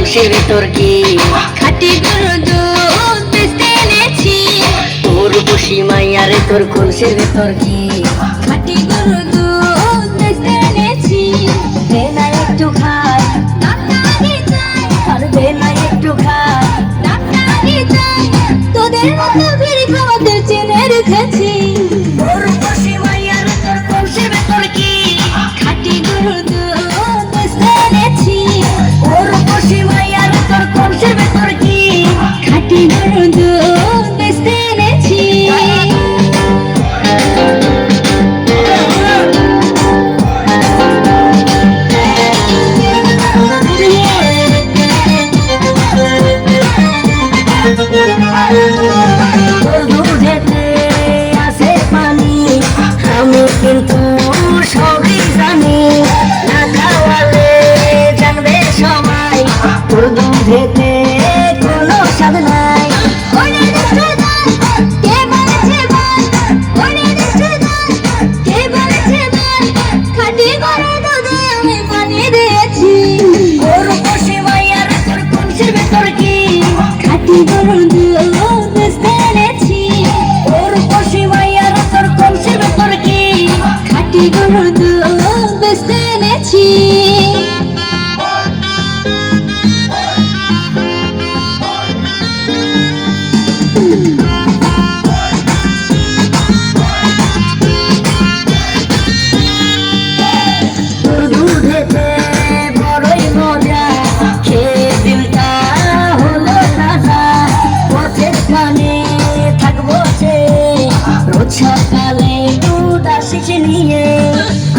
কলসির ভেতর কি খাটি গরুর দুধ বেচতে এনেছি। তোর বসি মাইয়ারে তোর কলসির ভেতর কি খাটি গরুর দুধ বেচতে এনেছি। দে না একটু খাই ডাক্তারি চাই, আর দে না একটু খাই ডাক্তারি চাই, তোদের মতো ভিড় খাওয়াতে চেনে রেখেছি। তোর বসি মাইয়ারে তোর কলসির ভেতর কি খাটি গরুর দুধ বেচতে এনেছি। তোর বসি মাইয়ারে তোর কলসির ভেতর কি খাটি গরুর দুধ বেচতে এনেছি। তোর দুধেতে আছে পানি আমি কিন্তু সবই জানি না খাওয়ালে জানবে সবাই তোর দুধেতে কোনো স্বাদ নাই ওরে নিষ্ঠুরদান, কে বলেছে বল? ওরে নিষ্ঠুরদান, কে বলেছে বল? খাটি গরুর দুধে আমি পানি দিয়েছি। তোর বসি মাইয়ারে তোর কলসির ভেতর কি খাটি গরুর দুধ বেচতে এনেছি। তোর বসি মাইয়ারে তোর কলসির ভেতর কি খাটি গরুর দুধ বেচতে এনেছি। তোর দুধেতে বড়ই মজা খেয়ে দিলটা হলো তাজা পথের কানে থাকবো সে রোজ সকালে দুধ আসিস নিয়ে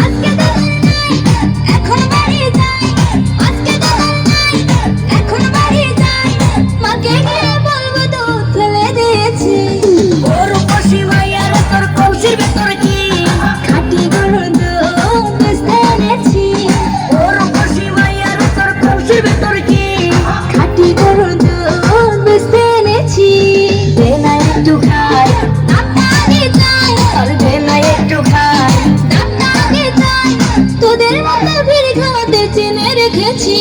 আজকে দোকান নাই, এখন বাড়ি যাই। আজকে দোকান নাই, এখন বাড়ি যাই। মাকে গিয়ে বলবো দুধ ফেলে দিয়েছি। তোর বসি মাইয়ারে তোর কলসির ভেতর কি খাটি গরুর দুধ বেচতে এনেছি। তোর বসি মাইয়ারে তোর কলসির ভেতর কি খাটি গরুর দুধ বেচতে এনেছি। দে না একটু খাই ডাক্তারি চাই, আর দে না একটু খাই ডাক্তারি চাই, তোদের মতো ভিড় খাওয়াতে চেনে রেখেছি।